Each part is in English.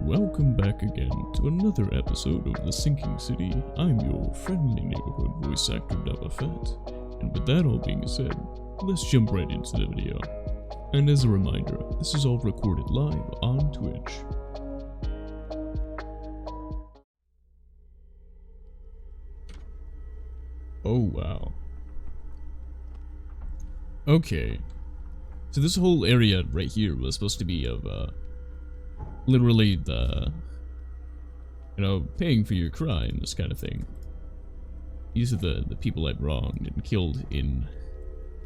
Welcome back again to another episode of The Sinking City. I'm your friendly neighborhood voice actor, lovecraft. And with that all being said, let's jump right into the video. And as a reminder, this is all recorded live on Twitch. Oh wow. Okay. So this whole area right here was supposed to be of, literally the, paying for your crimes kind of thing. These are the people I've wronged and killed in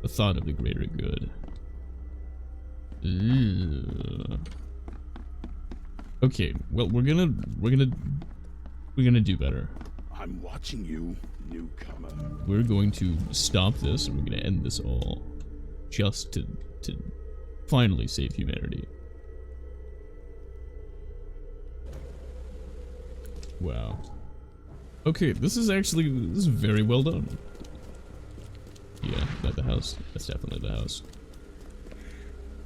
the thought of the greater good. Ugh. Okay, well we're gonna do better. I'm watching you, newcomer. We're going to stop this and we're gonna end this all just to finally save humanity. Wow. Okay, this is very well done. Yeah, that's the house. That's definitely the house.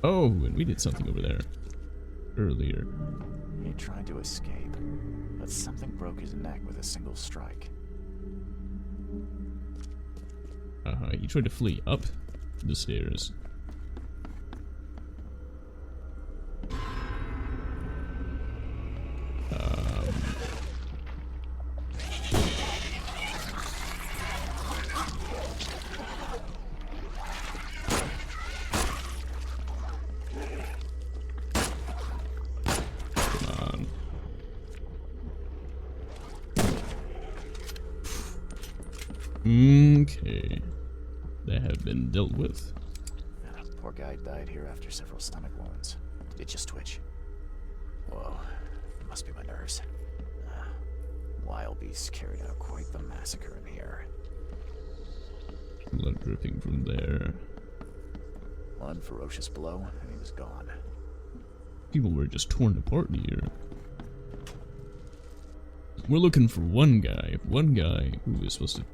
Oh, and we did something over there earlier. He tried to escape, but something broke his neck with a single strike. He tried to flee up the stairs. Okay. They have been dealt with. Poor guy died here after several stomach wounds. Did it just twitch? Whoa. Must be my nerves. Wild beasts carried out quite the massacre in here. Blood dripping from there. One ferocious blow, and he was gone. People were just torn apart here. We're looking for one guy who is supposed to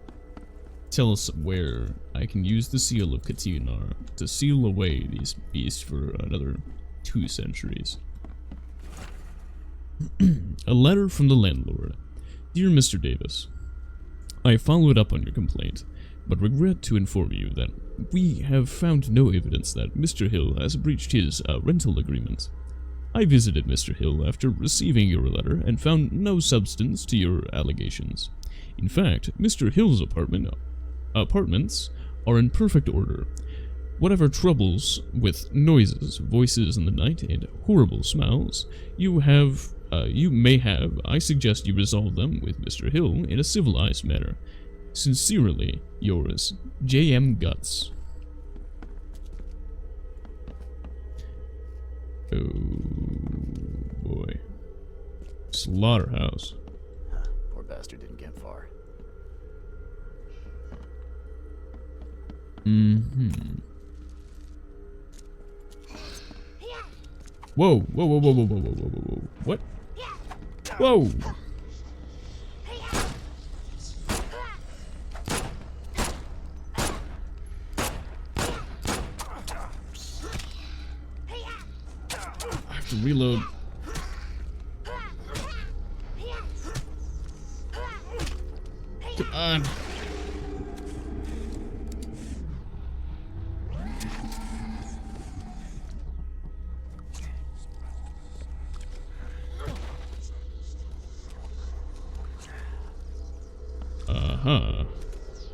tell us where I can use the seal of Katinar to seal away these beasts for another 2 centuries. A letter from the landlord. Dear Mr. Davis, I followed up on your complaint, but regret to inform you that we have found no evidence that Mr. Hill has breached his rental agreement. I visited Mr. Hill after receiving your letter and found no substance to your allegations. In fact, Mr. Hill's apartments are in perfect order. Whatever troubles with noises, voices in the night, and horrible smells you may have, I suggest you resolve them with Mr. Hill in a civilized manner. Sincerely, yours, J.M. Guts. Oh boy. Slaughterhouse. Poor bastard didn't get far. Whoa, whoa, whoa, whoa, whoa, whoa, whoa, whoa, whoa, what? Whoa! I have to reload. Come on.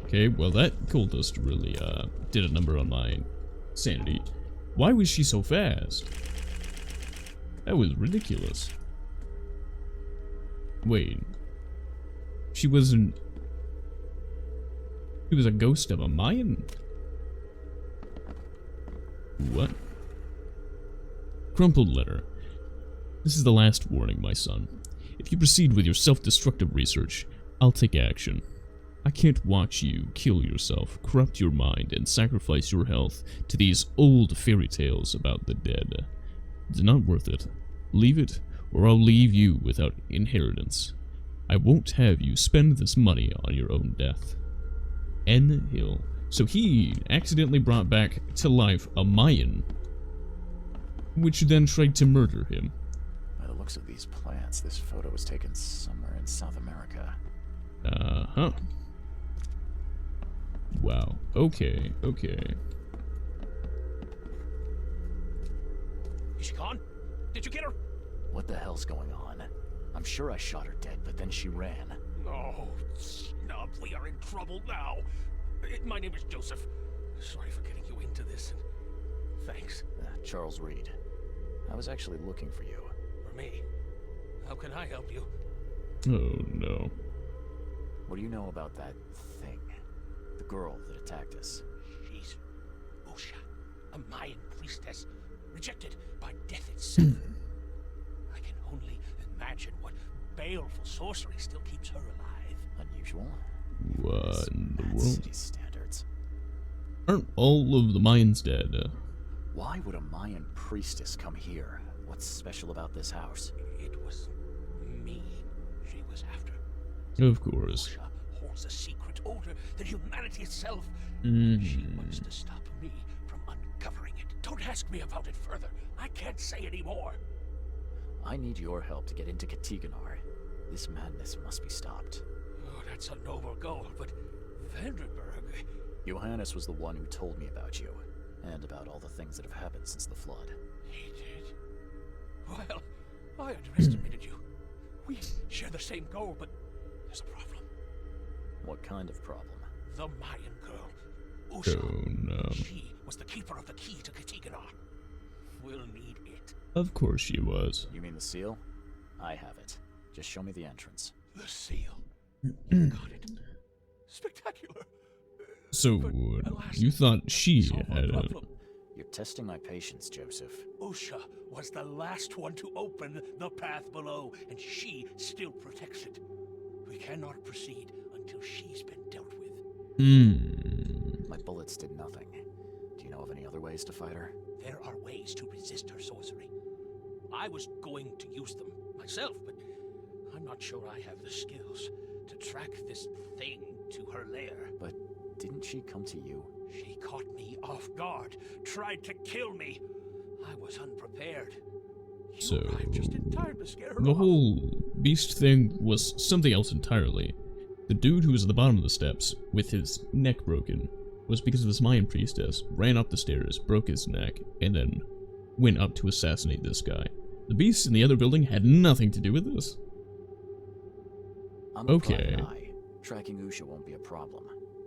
Okay, well that cultist really did a number on my sanity. Why was she so fast? That was ridiculous. Wait. She was a ghost of a Mayan? What? Crumpled letter. This is the last warning, my son. If you proceed with your self-destructive research, I'll take action. I can't watch you kill yourself, corrupt your mind, and sacrifice your health to these old fairy tales about the dead. It's not worth it. Leave it, or I'll leave you without inheritance. I won't have you spend this money on your own death. N. Hill. So he accidentally brought back to life a Mayan, which then tried to murder him. By the looks of these plants, this photo was taken somewhere in South America. Uh-huh. Wow. Okay, okay. Is she gone? Did you get her? What the hell's going on? I'm sure I shot her dead, but then she ran. Oh, snub, we are in trouble now. My name is Joseph. Sorry for getting you into this. Thanks. Charles Reed. I was actually looking for you. For me? How can I help you? Oh, no. What do you know about that thing? The girl that attacked us? She's Usha, a Mayan priestess, rejected by death itself. I can only imagine what baleful sorcery still keeps her alive. Unusual? What in the Mad world? City standards. Aren't all of the Mayans dead? Why would a Mayan priestess come here? What's special about this house? It was me she was after. Of course. Usha holds a secret older than humanity itself. Mhm. She wants to stop me from uncovering it. Don't ask me about it further. I can't say any more. I need your help to get into Katiganar. This madness must be stopped. Oh, that's a noble goal, but Vanderberg... Johannes was the one who told me about you, and about all the things that have happened since the flood. He did? Well, I underestimated you. We share the same goal, but there's a problem. What kind of problem? The Mayan girl, Usha. Oh, no. She was the keeper of the key to Katiganar. We'll need it. Of course she was. You mean the seal? I have it. Just show me the entrance. The seal. You got it. Spectacular. So, But alas, you thought she solve our had it. problem. You're testing my patience, Joseph. Usha was the last one to open the path below, and she still protects it. We cannot proceed until she's been dealt with. Hmm. My bullets did nothing. Do you know of any other ways to fight her? There are ways to resist her sorcery. I was going to use them myself, but I'm not sure I have the skills to track this thing to her lair. But didn't she come to you? She caught me off guard, tried to kill me. I was unprepared. You So, arrived just in time to scare her The off. whole beast thing was something else entirely. The dude who was at the bottom of the steps, with his neck broken, was because this Mayan priestess ran up the stairs, broke his neck, and then went up to assassinate this guy. The beast in the other building had nothing to do with this. I'm a Okay. private eye. Tracking Usha won't be a problem.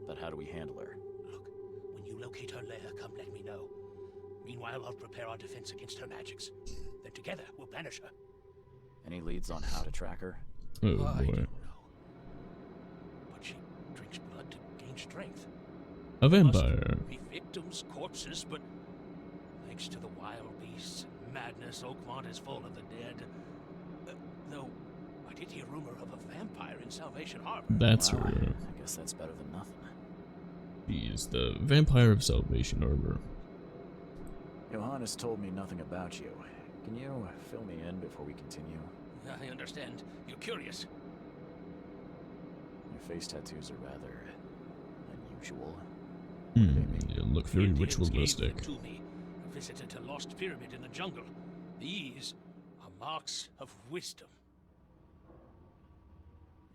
But how do we handle her? Look, when you locate her lair, come let me know. Meanwhile, I'll prepare our defense against her magics. Then together, we'll banish her. Any leads on how to track her? Oh I boy. don't know. But she drinks blood to gain strength. A Must vampire. be victims, corpses, but thanks to the wild beasts and madness, Oakmont is full of the dead. Though, I did hear rumor of a vampire in Salvation Harbor. That's Well, her. I guess that's better than nothing. She's the vampire of Salvation Harbor. Johannes told me nothing about you. Can you fill me in before we continue? I understand. You're curious. Your face tattoos are rather unusual. They look very Indians gave ritualistic. them to me. I visited a lost pyramid in the jungle. These are marks of wisdom.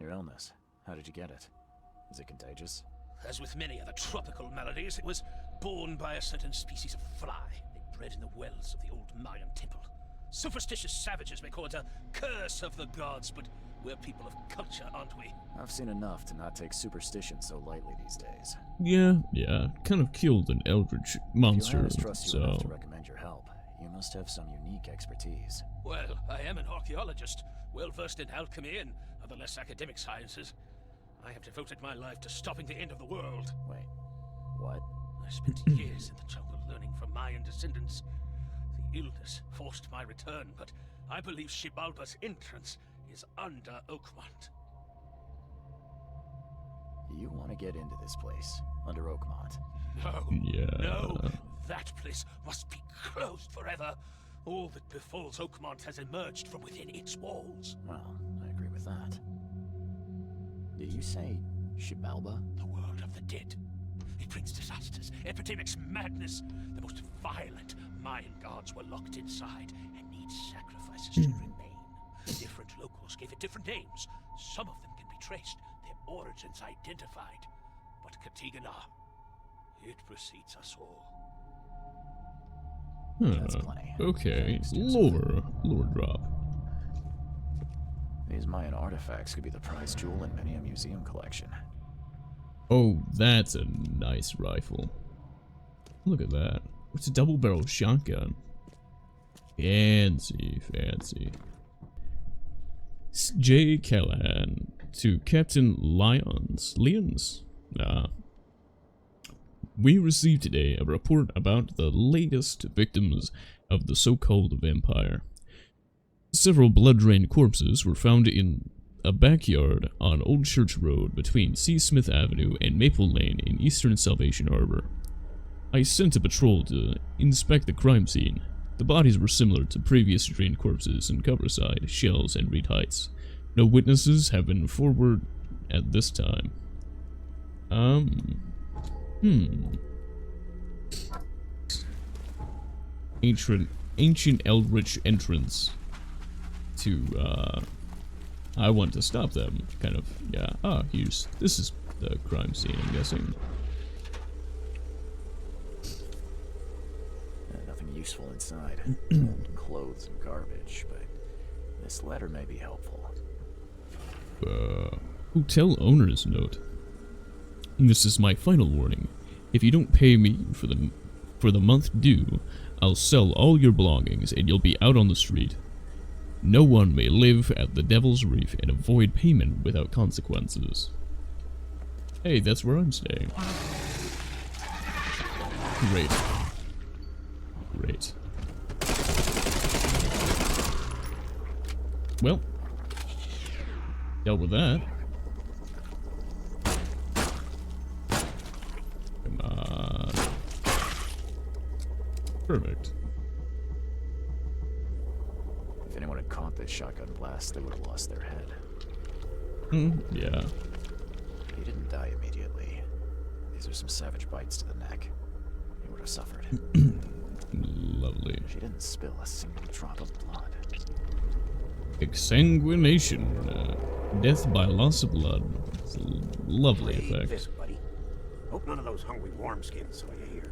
Your illness, how did you get it? Is it contagious? As with many other tropical maladies, it was borne by a certain species of fly. They bred in the wells of the old Mayan temple. Superstitious savages may call it a curse of the gods, but we're people of culture, aren't we? I've seen enough to not take superstition so lightly these days. Yeah. Kind of killed an eldritch monster, Johannes trusts you enough to so... recommend your help. You must have some unique expertise. Well, I am an archaeologist, well versed in alchemy and other less academic sciences. I have devoted my life to stopping the end of the world. Wait, what? I spent years in the jungle learning from Mayan descendants. The illness forced my return, but I believe Xibalba's entrance is under Oakmont. You want to get into this place, under Oakmont. No, Yeah. no, that place must be closed forever. All that befalls Oakmont has emerged from within its walls. Well, I agree with that. Did you say Xibalba? The world of the dead. It brings disasters, epidemics, madness. The most violent Mayan gods were locked inside and need sacrifices to remain. rituals gave it different names. Some of them can be traced, their origins identified. But Katigana, it precedes us all. That's plenty. Okay, lore drop. These Mayan artifacts could be the prized jewel in many a museum collection. Oh, that's a nice rifle. Look at that. It's a double-barrel shotgun. Fancy, fancy. J. Callahan to Captain Lyons. Nah. We received today a report about the latest victims of the so-called vampire. Several blood-drained corpses were found in a backyard on Old Church Road between C. Smith Avenue and Maple Lane in eastern Salvation Harbor. I sent a patrol to inspect the crime scene. The bodies were similar to previous drained corpses in Coverside, Shells, and Reed Heights. No witnesses have been forward at this time. Ancient eldritch entrance to, I want to stop them, kind of, yeah. Ah, this is the crime scene, I'm guessing. Nothing useful inside. Clothes and garbage, but this letter may be helpful. Hotel owner's note. This is my final warning. If you don't pay me for the month due, I'll sell all your belongings and you'll be out on the street. No one may live at the Devil's Reef and avoid payment without consequences. Hey, that's where I'm staying. Great. Great. Well, dealt with that. Come on. Perfect. If anyone had caught this shotgun blast, they would have lost their head. Yeah. He didn't die immediately. These are some savage bites to the neck. He would have suffered. Lovely. She didn't spill a single drop of blood. Exsanguination. Death by loss of blood. It's a lovely effect. This, buddy. Hope none of those hungry wormskins saw you here.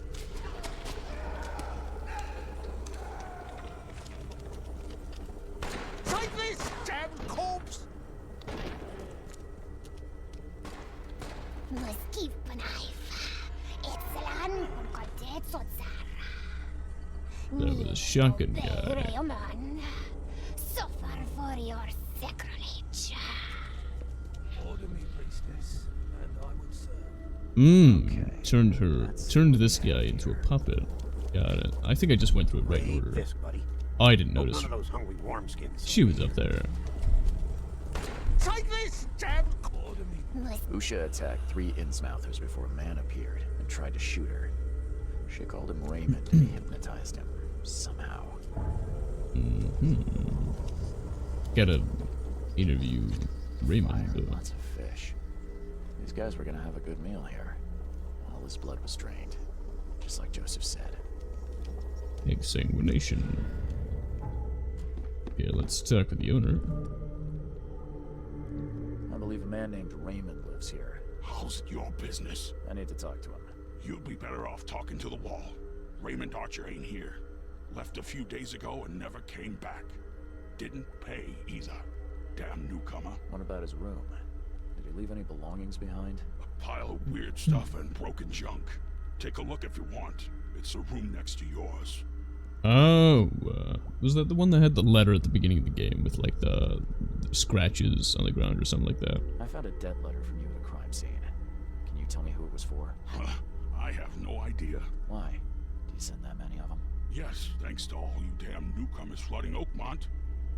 Take this, damn corpse! That was a shotgun guy. Suffer for your sacrilege. Order me, priestess, and I would serve. Okay. Turned this guy into a puppet. Got it. I think I just went through it right in order. This, buddy. I didn't Hope notice. none of those hungry wormskins. She was up there. Take this, damn order me. Usha attacked 3 Innsmouthers before a man appeared and tried to shoot her. She called him Raymond and he hypnotized him. Somehow. Gotta interview Raymond. Fire, lots of fish. These guys were gonna have a good meal here. All his blood was drained. Just like Joseph said. Exsanguination. Yeah, let's talk with the owner. I believe a man named Raymond lives here. How's it your business? I need to talk to him. You'd be better off talking to the wall. Raymond Archer ain't here. Left a few days ago and never came back. Didn't pay either. Damn newcomer. What about his room? Did he leave any belongings behind? A pile of weird stuff and broken junk. Take a look if you want. It's the room next to yours. Oh, was that the one that had the letter at the beginning of the game with like the scratches on the ground or something like that? I found a dead letter from you at a crime scene. Can you tell me who it was for? I have no idea. Why? Do you send that many of them? Yes, thanks to all you damn newcomers flooding Oakmont.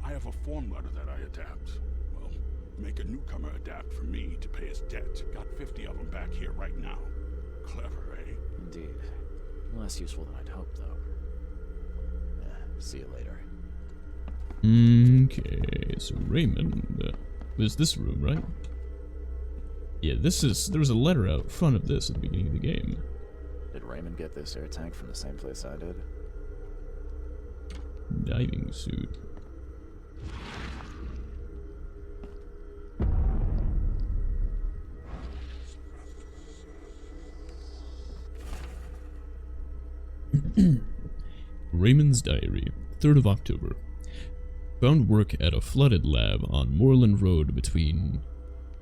I have a form letter that I adapt. Well, make a newcomer adapt for me to pay his debt. Got 50 of them back here right now. Clever, eh? Indeed. Less useful than I'd hoped, though. See you later. Okay, so Raymond, there's this room, right? Yeah, there was a letter out front of this at the beginning of the game. Did Raymond get this air tank from the same place I did? Diving suit. Raymond's diary, 3rd of October. Found work at a flooded lab on Moreland Road between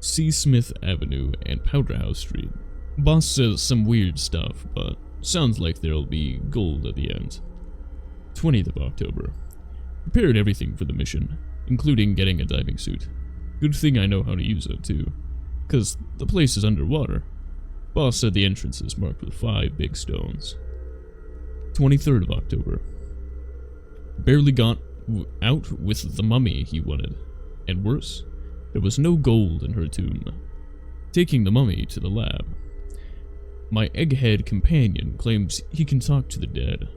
C. Smith Avenue and Powderhouse Street. Boss says some weird stuff, but sounds like there'll be gold at the end. 20th of October. Prepared everything for the mission, including getting a diving suit. Good thing I know how to use it, too, 'cause the place is underwater. Boss said the entrance is marked with 5 big stones. 23rd of October. Barely got out with the mummy he wanted, and worse, there was no gold in her tomb. Taking the mummy to the lab. My egghead companion claims he can talk to the dead.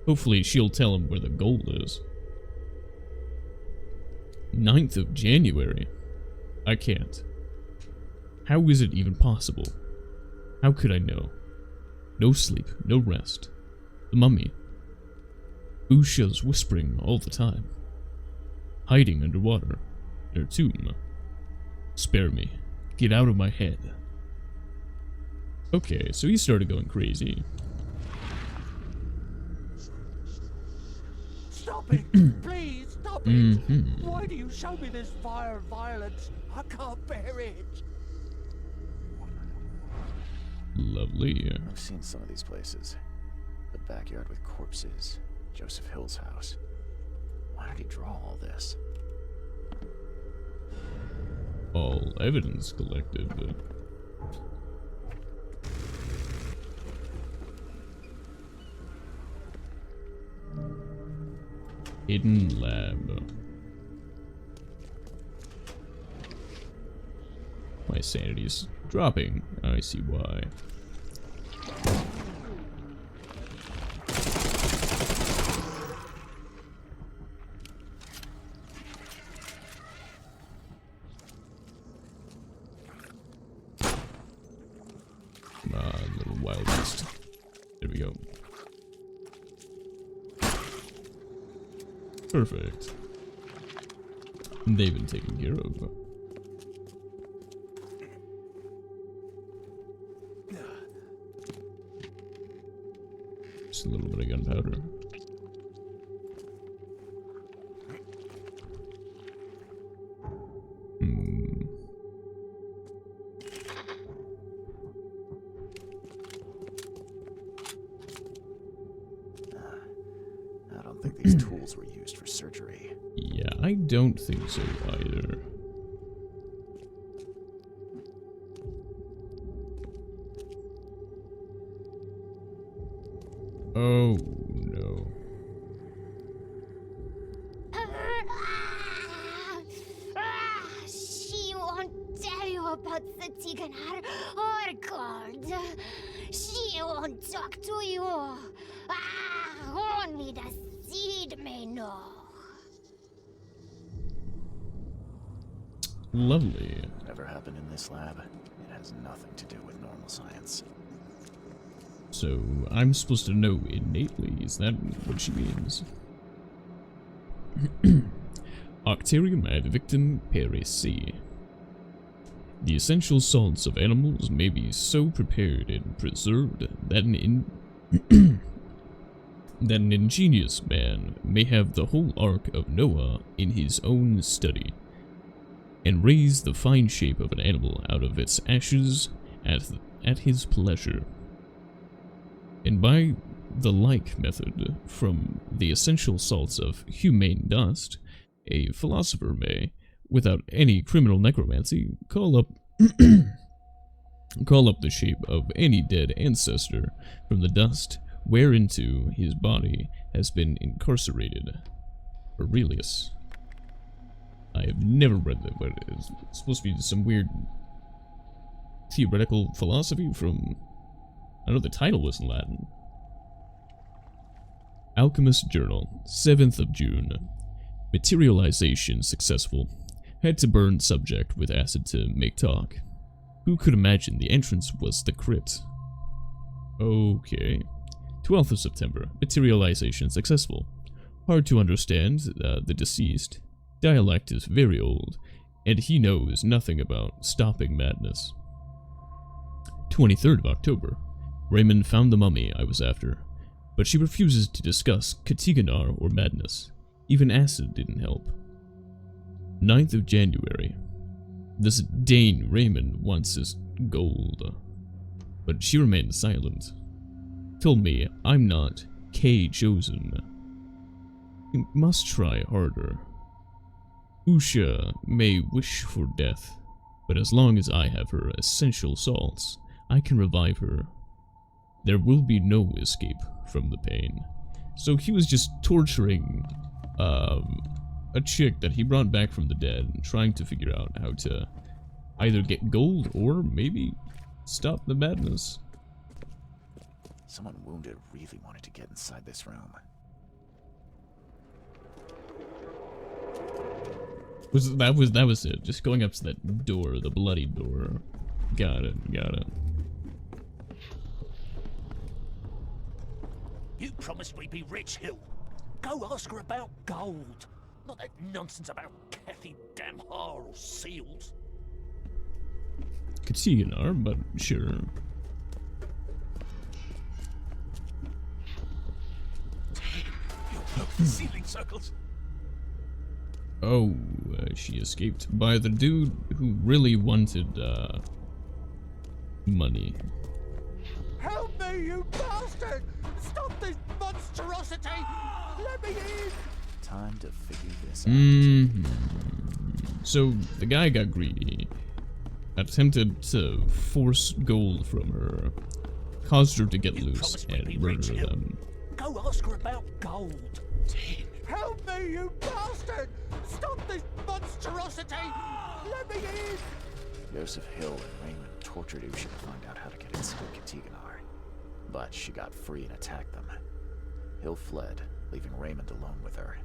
Hopefully she'll tell him where the gold is. 9th of January. I can't. How is it even possible? How could I know? No sleep, no rest. The mummy. Usha's whispering all the time. Hiding underwater. In her tomb. Spare me. Get out of my head. Okay, so he started going crazy. Stop it! Please, stop it! Why do you show me this fire violence? I can't bear it! Lovely. I've seen some of these places. The backyard with corpses. Joseph Hill's house. Why did he draw all this? All evidence collected. Hidden lab. My sanity's dropping. I see why. Come on, little wild beast. There we go. Perfect. They've been taken care of. Just a little bit of gunpowder. I don't think these tools were used for surgery. Yeah, I don't think so either. Oh no. She won't tell you about the Tiganar or God. She won't talk to you. Only the seed may know. Lovely. Whatever happened in this lab, it has nothing to do with normal science. So, I'm supposed to know innately, is that what she means? Octarium ad victim perisse. The essential salts of animals may be so prepared and preserved that an ingenious man may have the whole Ark of Noah in his own study, and raise the fine shape of an animal out of its ashes at his pleasure. And by the like method, from the essential salts of humane dust, a philosopher may, without any criminal necromancy, call up the shape of any dead ancestor from the dust whereinto his body has been incarcerated. Aurelius. I have never read that, but it's supposed to be some weird theoretical philosophy from... I know the title was in Latin. Alchemist Journal, 7th of June. Materialization successful. Had to burn subject with acid to make talk. Who could imagine the entrance was the crypt? Okay. 12th of September. Materialization successful. Hard to understand the deceased. Dialect is very old, and he knows nothing about stopping madness. 23rd of October. Raymond found the mummy I was after, but she refuses to discuss Katiganar or madness. Even acid didn't help. 9th of January. This Dane Raymond wants his gold, but she remained silent. Told me I'm not K chosen. You must try harder. Usha may wish for death, but as long as I have her essential salts, I can revive her. There will be no escape from the pain. So he was just torturing a chick that he brought back from the dead and trying to figure out how to either get gold or maybe stop the madness. Someone wounded really wanted to get inside this room. That was it. Just going up to that door, the bloody door. Got it. You promised we'd be rich, Hill. Go ask her about gold. Not that nonsense about Kathy Damhar or seals. Katiganar, but sure. You broke the ceiling circles. Oh, she escaped by the dude who really wanted, money. Help me, you bastard! Stop this monstrosity! Let me in! Time to figure this out. So, the guy got greedy, attempted to force gold from her, caused her to get loose and murder them. Go ask her about gold. Help me, you bastard! Stop this monstrosity! Let me in! Joseph Hill and Raymond tortured Usha to find out how to get inside Katiganar. But she got free and attacked them. Hill fled, leaving Raymond alone with her.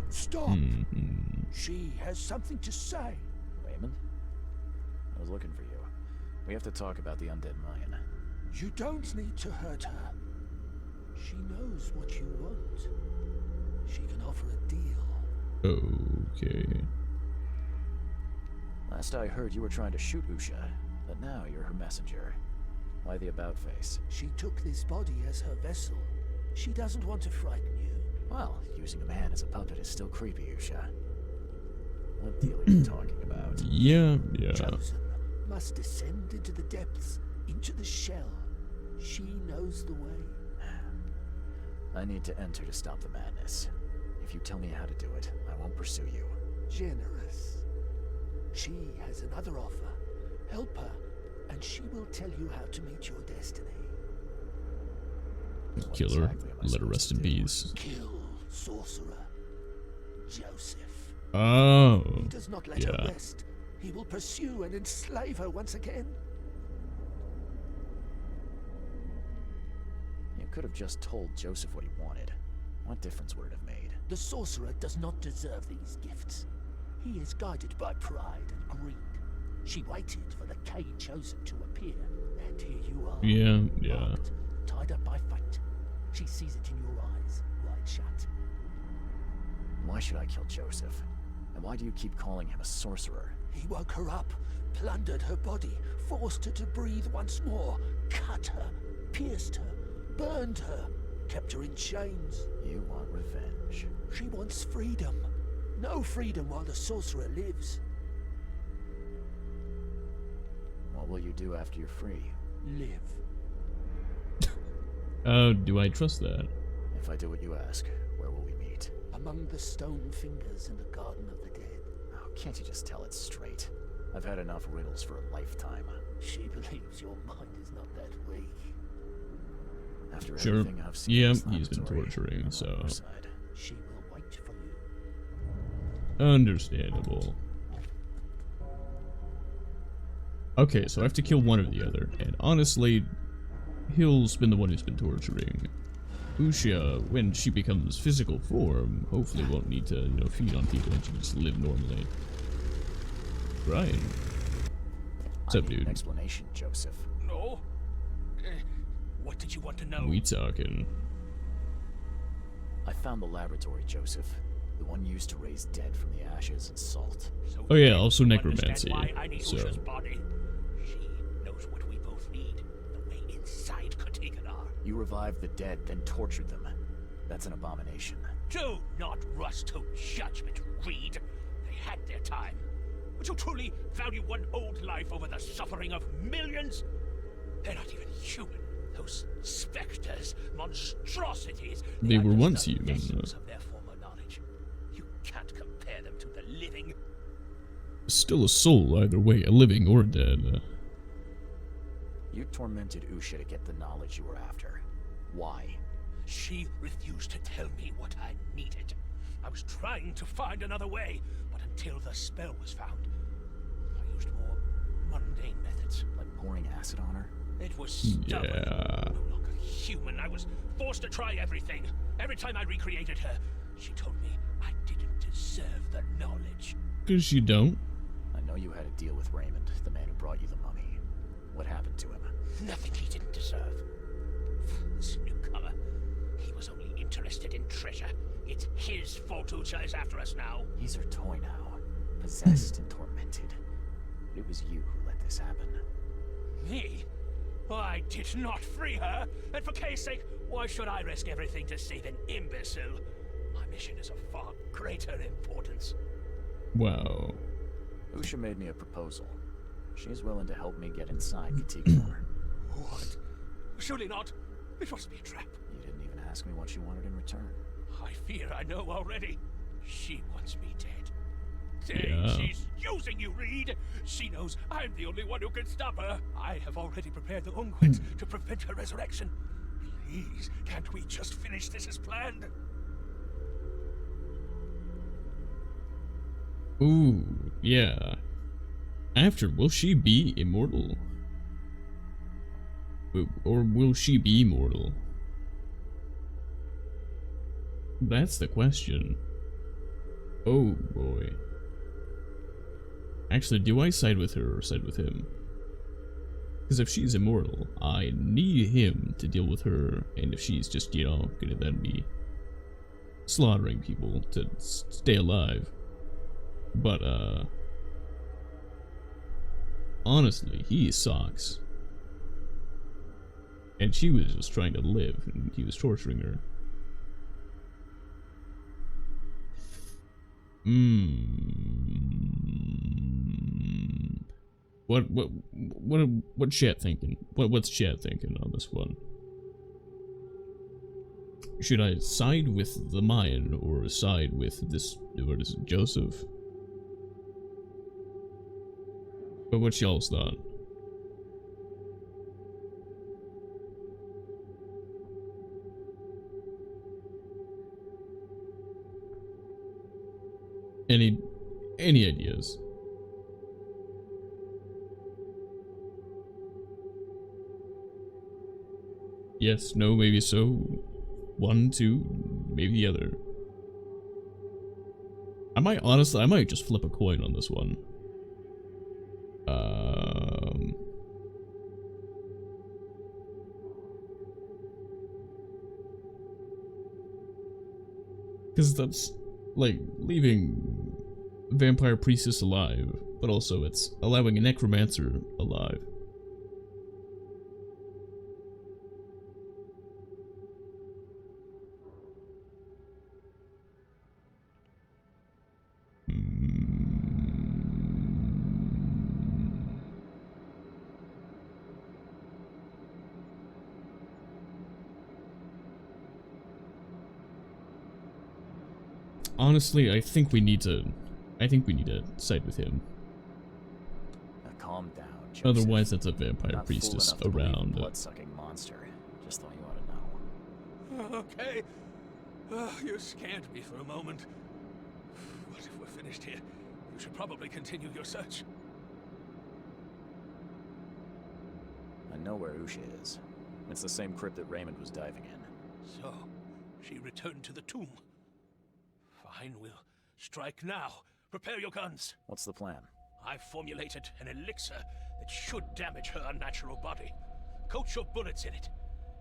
Stop! She has something to say. Raymond? I was looking for you. We have to talk about the undead Mayan. You don't need to hurt her. She knows what you want. She can offer a deal. Okay. Last I heard, you were trying to shoot Usha, but now you're her messenger. Why the about face? She took this body as her vessel. She doesn't want to frighten you. Well, using a man as a puppet is still creepy, Usha. What deal are you talking about? Yeah. Chosen must descend into the depths, into the shell. She knows the way. I need to enter to stop the madness. If you tell me how to do it, I won't pursue you. Generous. She has another offer. Help her, and she will tell you how to meet your destiny. Kill her, let her rest in peace. Kill sorcerer Joseph. Oh. He does not let her rest. He will pursue and enslave her once again. You could have just told Joseph what he wanted. What difference would it have made? The sorcerer does not deserve these gifts. He is guided by pride and greed. She waited for the K chosen to appear, and here you are. Yeah. Marked, tied up by fate. She sees it in your eyes, wide shut. Why should I kill Joseph? And why do you keep calling him a sorcerer? He woke her up, plundered her body, forced her to breathe once more, cut her, pierced her, burned her, kept her in chains. You want revenge. She wants freedom. No freedom while the sorcerer lives. What will you do after you're free? Live. Do I trust that? If I do what you ask, where will we meet? Among the stone fingers in the Garden of the Dead. Oh, can't you just tell it straight? I've had enough riddles for a lifetime. She believes your mind is not that weak. After Sure. everything I've seen, Yeah, in this he's been laboratory, torturing, I'm on so her side. She will wait for you. understandable. Okay, so I have to kill one or the other, and honestly, Hill's been the one who's been torturing. Usha, when she becomes physical form, hopefully won't need to, feed on people and she can just live normally. Right. What's up, I need dude? an explanation, Joseph. No? What did you want to know? We talking. I found the laboratory, Joseph. The one used to raise dead from the ashes and salt. So Oh yeah, then also you necromancy, understand why I need so- Usha's body. She knows what we both need. The way inside Katiganar. You revived the dead, then tortured them. That's an abomination. Do not rush to judgment, Reed. They had their time. Would you truly value one old life over the suffering of millions? They're not even human. Those specters, monstrosities. They were are just once the human. vessels of their former knowledge. You can't compare them to the living. Still a soul either way, a living or dead. You tormented Usha to get the knowledge you were after. Why? She refused to tell me what I needed. I was trying to find another way, but until the spell was found, I used more mundane methods. Like pouring acid on her? It was stubborn. Yeah. No longer human. I was forced to try everything. Every time I recreated her, she told me I didn't deserve the knowledge. 'Cause you don't. I know you had a deal with Raymond, the man who brought you the mummy. What happened to him? Nothing he didn't deserve. This newcomer, he was only interested in treasure. It's his fault Ucha is after us now. He's her toy now, possessed and tormented. It was you who let this happen. Me? I did not free her, and for Kay's sake, why should I risk everything to save an imbecile? My mission is of far greater importance. Wow. Usha made me a proposal. She's willing to help me get inside Katigor. What? Surely not. It must be a trap. You didn't even ask me what she wanted in return. I fear I know already. She wants me dead. Yeah. She's using you, Reed. She knows I'm the only one who can stop her. I have already prepared the unguent to prevent her resurrection. Please, can't we just finish this as planned? Ooh, yeah. After, will she be immortal? Or will she be immortal? That's the question. Oh boy. Actually, do I side with her or side with him? Because if she's immortal, I need him to deal with her, and if she's just, you know, gonna then be slaughtering people to stay alive. But, honestly, he sucks. And she was just trying to live, and he was torturing her. What's chat thinking? What's chat thinking on this one? Should I side with the Mayan or side with this, what is it, Joseph? But what's y'all's thought? Any ideas? Yes, no, maybe so. One, two, maybe the other. I might just flip a coin on this one. Because that's like leaving vampire priestess alive, but also it's allowing a necromancer alive. Honestly, I think we need to side with him. Now calm down, Joseph. Otherwise, that's a vampire Not priestess fool enough to believe in around. blood-sucking monster. Just thought you ought to know. Okay. You scanned me for a moment. What if we're finished here? You should probably continue your search. I know where Usha is. It's the same crypt that Raymond was diving in. So, she returned to the tomb. Fine, we'll strike now. Prepare your guns. What's the plan? I've formulated an elixir that should damage her unnatural body. Coat your bullets in it,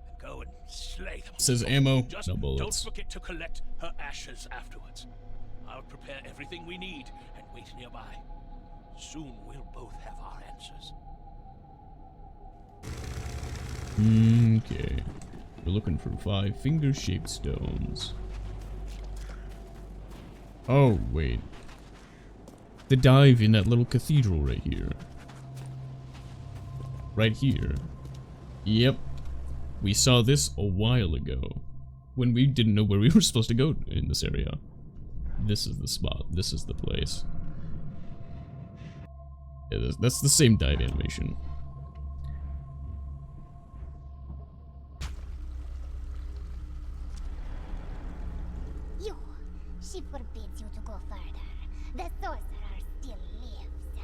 and go and slay them. It says ammo, Just no bullets. don't forget to collect her ashes afterwards. I'll prepare everything we need and wait nearby. Soon we'll both have our answers. Okay. We're looking for 5 finger-shaped stones. Oh, wait. The dive in that little cathedral right here. Right here. Yep. We saw this a while ago. When we didn't know where we were supposed to go in this area. This is the spot. This is the place. Yeah, that's the same dive animation. You. She forbids you to go further. The sorcerer still lives.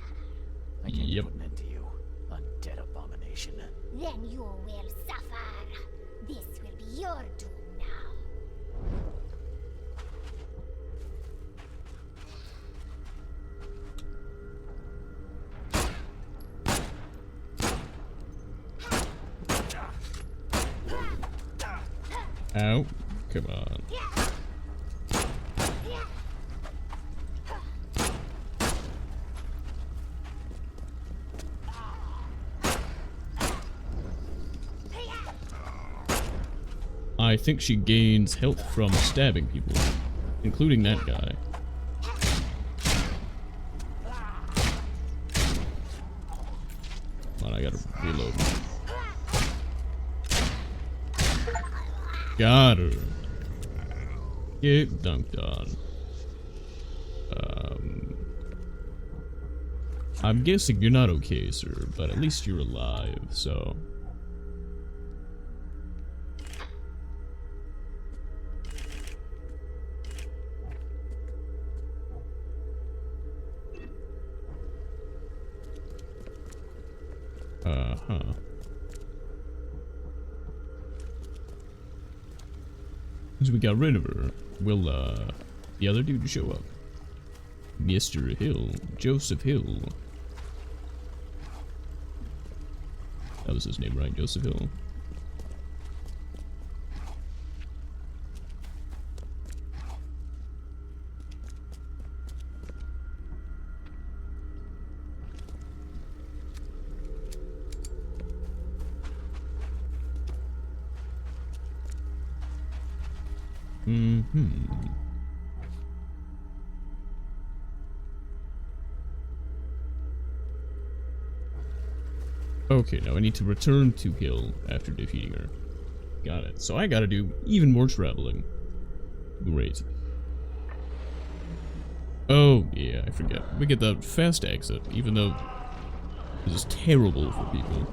I can't Yep. put an end to you, undead abomination. Then you will suffer. This will be your doom now. Ow. Come on. I think she gains health from stabbing people, including that guy. Come on, I gotta reload. Got her. Get dunked on. I'm guessing you're not okay, sir, but at least you're alive, so... Uh-huh. Since we got rid of her, will, the other dude show up? Mr. Hill. Joseph Hill. That was his name, right? Joseph Hill. Okay, now I need to return to Hill after defeating her. Got it. So I gotta do even more traveling. Great. Oh, yeah, I forget. We get the fast exit, even though this is terrible for people.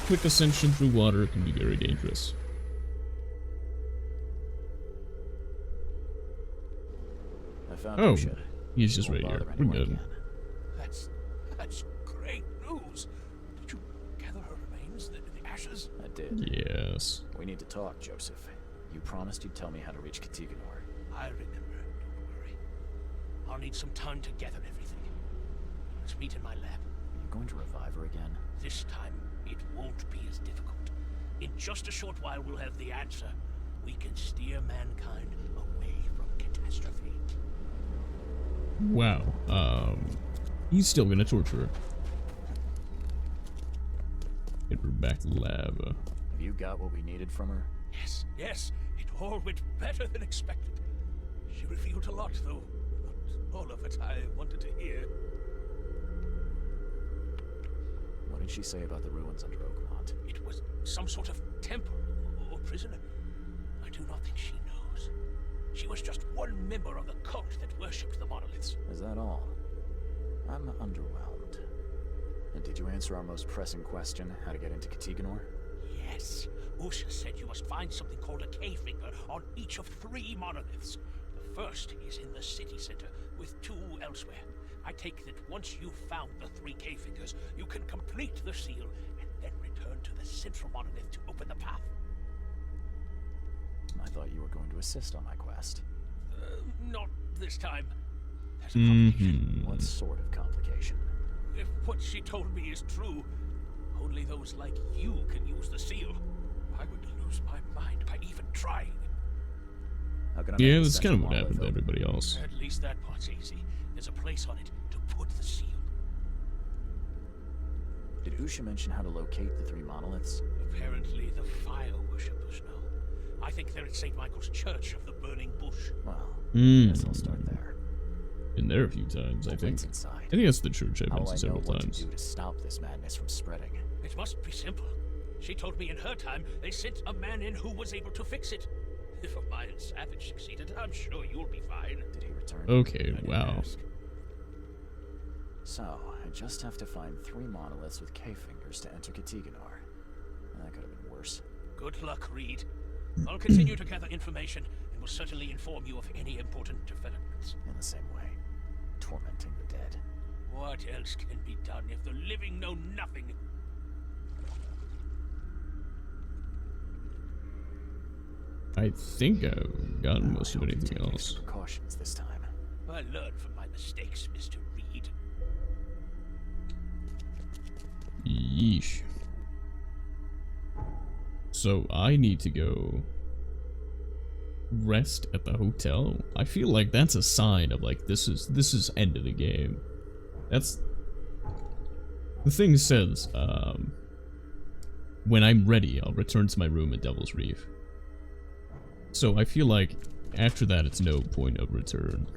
Quick ascension through water can be very dangerous. I found Oh, Usha. he's just Won't right here. bother We're anyone good. again. That's great news. Did you gather her remains, the ashes? I did. Yes. We need to talk, Joseph. You promised you'd tell me how to reach Katiganor. I remember. Don't worry. I'll need some time to gather everything. Let's meet in my lab. Are you going to revive her again? This time, it won't be as difficult. In just a short while, we'll have the answer. We can steer mankind away from catastrophe. Wow. He's still gonna torture her. Get her back to the lab. Have you got what we needed from her? Yes, it all went better than expected. She revealed a lot, though not all of it I wanted to hear. What did she say about the ruins under Oakmont? It was some sort of temple or prison. I do not think she knows. She was just one member of the cult that worshipped the monoliths. Is that all? I'm underwhelmed. And did you answer our most pressing question, how to get into Katiganor? Yes. Usha said you must find something called a K-finger on each of 3 monoliths. The first is in the city center, with 2 elsewhere. I take that once you've found the 3 K-fingers, you can complete the seal, and then return to the central monolith to open the path. I thought you were going to assist on my quest. Not this time. There's a complication. What sort of complication? If what she told me is true, only those like you can use the seal. I would lose my mind by even trying. How can I make Yeah, the that's kind of central what happened to monolith open? everybody else. At least that part's easy. There's a place on it to put the seal. Did Usha mention how to locate the 3 monoliths? Apparently the fire worshippers know. I think they're at St. Michael's Church of the Burning Bush. Well, Hmm. guess I'll start there. Been there a few times, I think. What's inside? I think that's the church I've How been do I to know several what times. to do to stop this madness from spreading? It must be simple. She told me in her time they sent a man in who was able to fix it. If a Mayan savage succeeded, I'm sure you'll be fine. Did he return? Okay, I didn't wow. ask. So, I just have to find 3 monoliths with K fingers to enter Katiganar. That could have been worse. Good luck, Reed. I'll continue to gather information and will certainly inform you of any important developments. In the same way, tormenting the dead. What else can be done if the living know nothing? I think I've gotten most of I hope you anything take else. extra precautions this time. I learned from my mistakes, Mr. Reed. Yeesh. So I need to go rest at the hotel. I feel like that's a sign of like this is end of the game. That's the thing says, when I'm ready, I'll return to my room at Devil's Reef. So I feel like after that it's no point of return.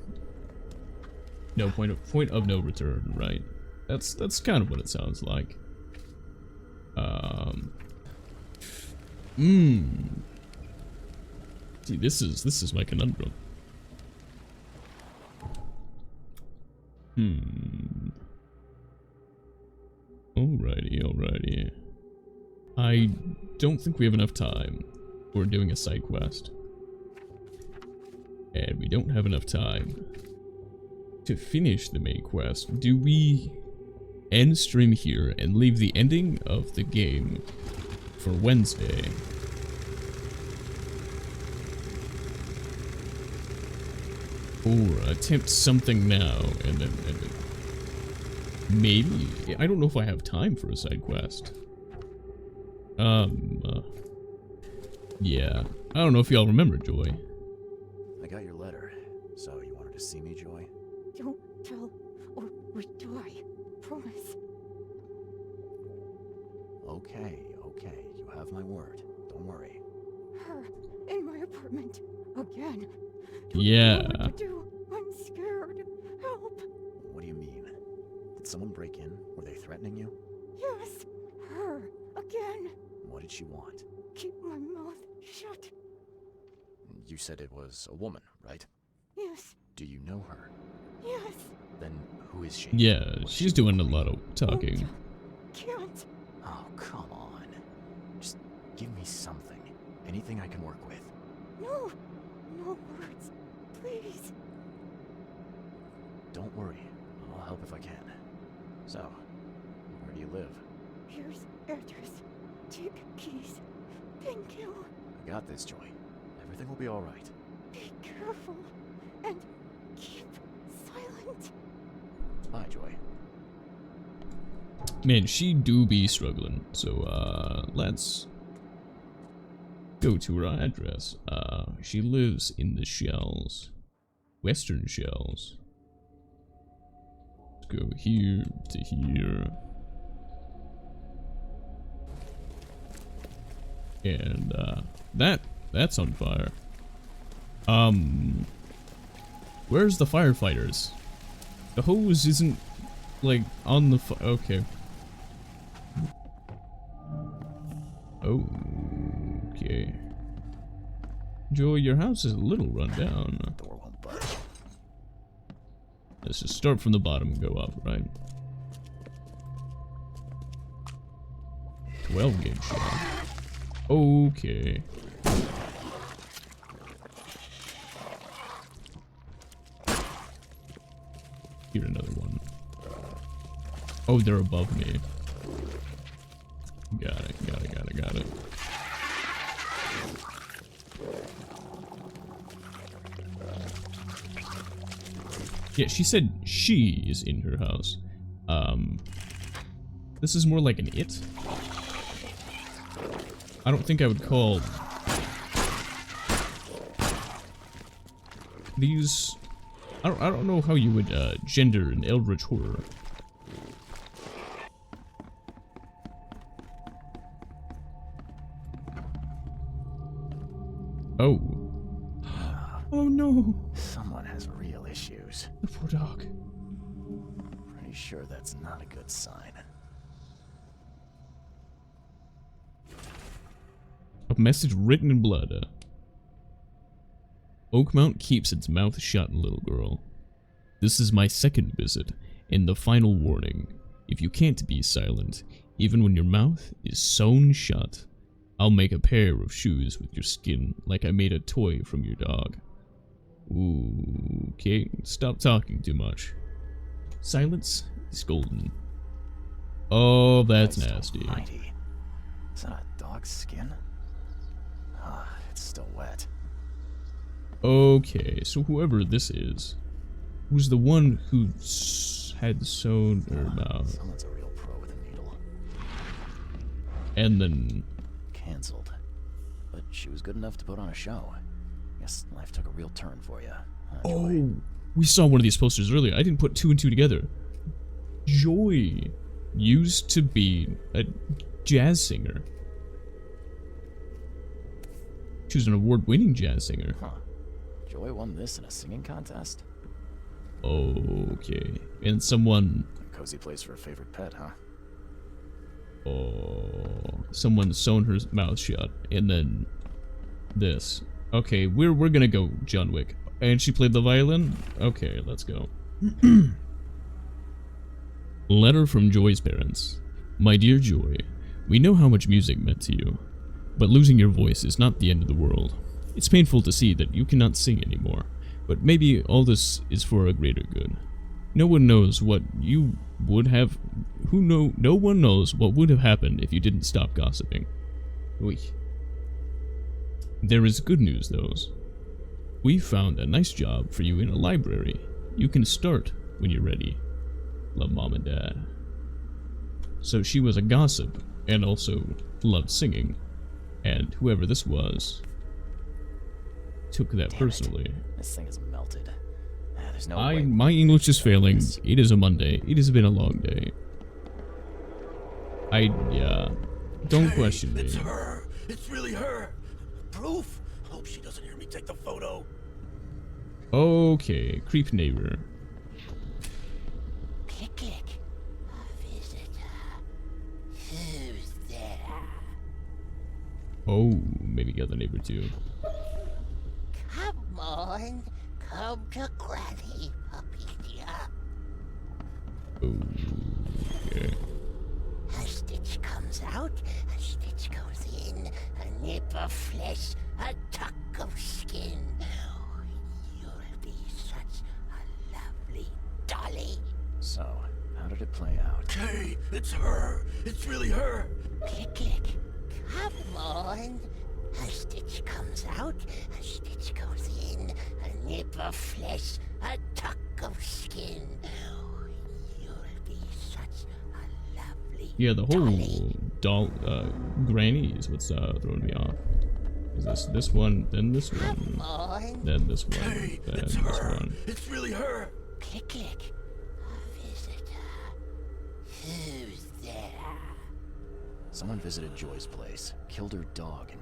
No point of no return, right? That's kind of what it sounds like. See, this is my conundrum. Alrighty. I don't think we have enough time. We're doing a side quest. And we don't have enough time to finish the main quest. Do we end stream here and leave the ending of the game for Wednesday? Or attempt something now and then maybe? I don't know if I have time for a side quest. Yeah. I don't know if y'all remember Joy. I got your letter. So, you wanted to see me, Joy? Don't tell or we die. Promise. Okay. You have my word. Don't worry. Her in my apartment again. Yeah. Don't know what to do. I'm scared. Help. What do you mean? Did someone break in? Were they threatening you? Yes. Her again. What did she want? Keep my mouth shut. You said it was a woman, right? Yes. Do you know her? Yes. Then who is she? Yeah, What's she's she doing a want? lot of talking. Can't. Oh, come on. Just give me something. Anything I can work with. No. No words. Please. Don't worry. I'll help if I can. So, where do you live? Here's address. Take keys. Thank you. I got this, Joy. Everything will be alright. Be careful. And keep silent. Bye, Joy. Man, she do be struggling. So, let's go to her address. She lives in the Shells. Western Shells. Let's go here to here. And, that's on fire. Where's the firefighters? The hose isn't, like, on the okay. Okay. Joy, your house is a little run down. Door won't budge. Let's just start from the bottom and go up, right? 12 gauge shot. Okay. Here, another one. Oh, they're above me. Got it. Yeah, she said she is in her house. This is more like an it. I don't think I would call these. I don't know how you would gender an eldritch horror. Oh. Oh no. Someone has real issues. The poor dog. Pretty sure that's not a good sign. A message written in blood. Oakmount keeps its mouth shut, little girl. This is my second visit, and the final warning. If you can't be silent, even when your mouth is sewn shut, I'll make a pair of shoes with your skin like I made a toy from your dog. Ooh, okay, stop talking too much. Silence is golden. Oh, that's Christ nasty. almighty. Is that a dog's skin? Ah, it's still wet. Okay, so whoever this is, who's the one who had sewn her mouth, Someone's a real pro with a needle. and then Cancelled. But she was good enough to put on a show. Guess life took a real turn for you. oh, we saw one of these posters earlier. I didn't put two and two together. Joy used to be a jazz singer. She was an award-winning jazz singer. Huh. Joy won this in a singing contest? Okay, and someone. A cozy place for a favorite pet, huh? Oh, someone sewn her mouth shut, and then this. Okay, we're gonna go John Wick, and she played the violin. Okay, let's go. Letter from Joy's parents. My dear Joy, we know how much music meant to you, but losing your voice is not the end of the world. It's painful to see that you cannot sing anymore, but maybe all this is for a greater good. No one knows what you would have. No one knows what would have happened if you didn't stop gossiping. Oy. There is good news, though. We found a nice job for you in a library. You can start when you're ready. Love, Mom and Dad. So she was a gossip and also loved singing, and whoever this was took that Damn personally. it. This thing is melted. There's no My way. English is failing. It is a Monday. It has been a long day. Don't question me. It's her. It's really her. Proof? Hope she doesn't hear me take the photo. Okay, creep neighbor. Click, click. A visitor. Who's there? Oh, maybe the other neighbor too. Come on. Come to Granny, puppy dear. Okay. A stitch comes out, a stitch goes in, a nip of flesh, a tuck of skin. You'll be such a lovely dolly. So, how did it play out? Hey, it's her. It's really her. Click, click. Come on. A stitch comes out, a stitch goes in, a nip of flesh, a tuck of skin. You'll be such a lovely Yeah, the dolly. whole granny is what's throwing me off. Is this one, then this Come one, on. then this one, Hey, then it's this her. one. It's really her. Click, click. A visitor. Who's there? Someone visited Joy's place, killed her dog, and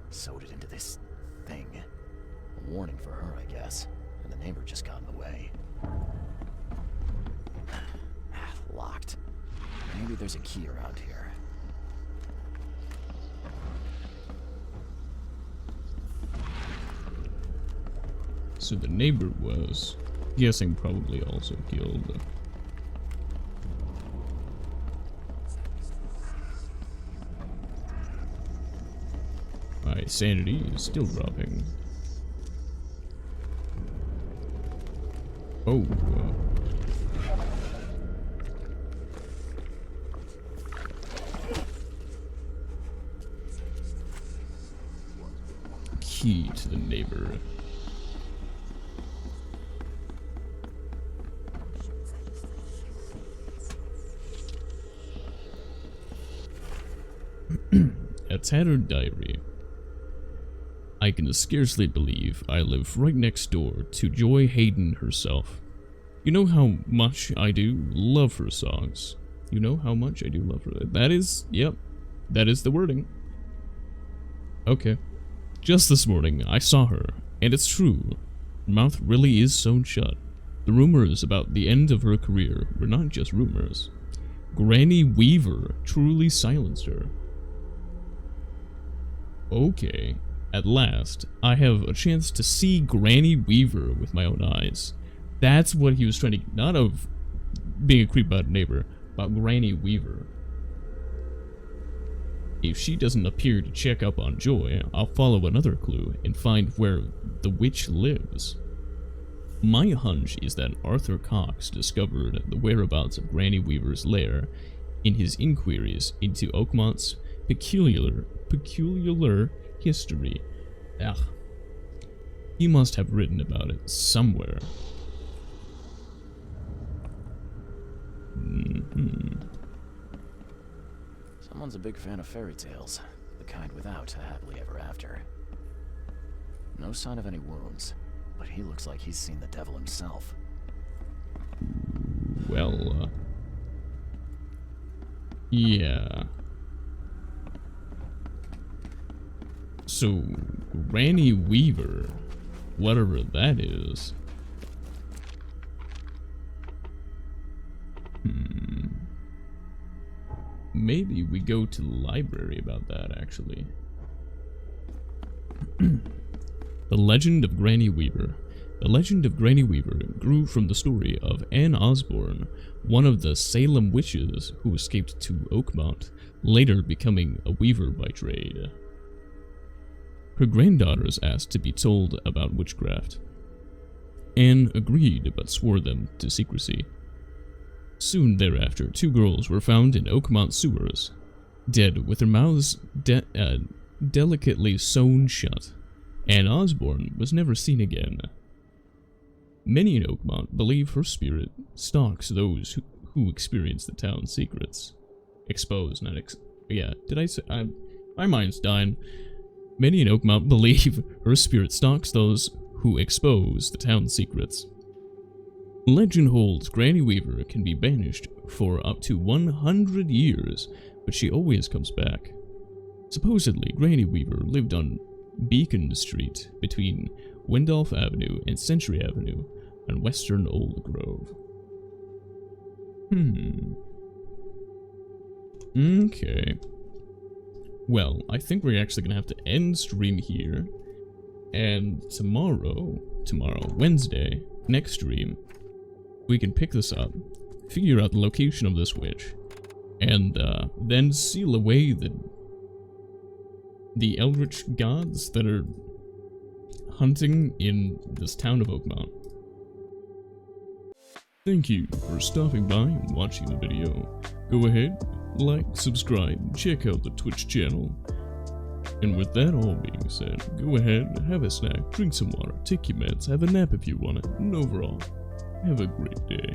sewed it into this thing. A warning for her, I guess. And the neighbor just got in the way. Locked. Maybe there's a key around here. So the neighbor was, guessing, probably also killed. My sanity is still dropping. Oh. Key to the neighbor. A tattered diary. I can scarcely believe I live right next door to Joy Hayden herself. You know how much I do love her songs. You know how much I do love her. That is, yep, that is the wording. Okay. Just this morning, I saw her, and it's true. Her mouth really is sewn shut. The rumors about the end of her career were not just rumors. Granny Weaver truly silenced her. Okay, at last, I have a chance to see Granny Weaver with my own eyes. That's what he was trying to, not of being a creep about a neighbor, about Granny Weaver. If she doesn't appear to check up on Joy, I'll follow another clue and find where the witch lives. My hunch is that Arthur Cox discovered the whereabouts of Granny Weaver's lair in his inquiries into Oakmont's peculiar history. Ugh. He must have written about it somewhere. Someone's a big fan of fairy tales, the kind without a happily ever after. No sign of any wounds, but he looks like he's seen the devil himself. Well, yeah. So, Granny Weaver, whatever that is. Maybe we go to the library about that, actually. The Legend of Granny Weaver. The legend of Granny Weaver grew from the story of Anne Osborne, one of the Salem witches who escaped to Oakmont, later becoming a weaver by trade. Her granddaughters asked to be told about witchcraft. Anne agreed but swore them to secrecy. Soon thereafter, 2 girls were found in Oakmont sewers, dead with their mouths delicately sewn shut. Anne Osborne was never seen again. Many in Oakmont believe her spirit stalks those who experience the town's secrets. Expose, not yeah, did I say? My mind's dying. Many in Oakmont believe her spirit stalks those who expose the town's secrets. Legend holds Granny Weaver can be banished for up to 100 years, but she always comes back. Supposedly, Granny Weaver lived on Beacon Street between Wendolph Avenue and Century Avenue on western Old Grove. Okay. Well, I think we're actually gonna have to end stream here. And tomorrow, Wednesday, next stream, we can pick this up, figure out the location of this witch, and then seal away the eldritch gods that are hunting in this town of Oakmont. Thank you for stopping by and watching the video. Go ahead, like, subscribe, check out the Twitch channel. And with that all being said, go ahead, have a snack, drink some water, take your meds, have a nap if you want it, and overall, have a great day.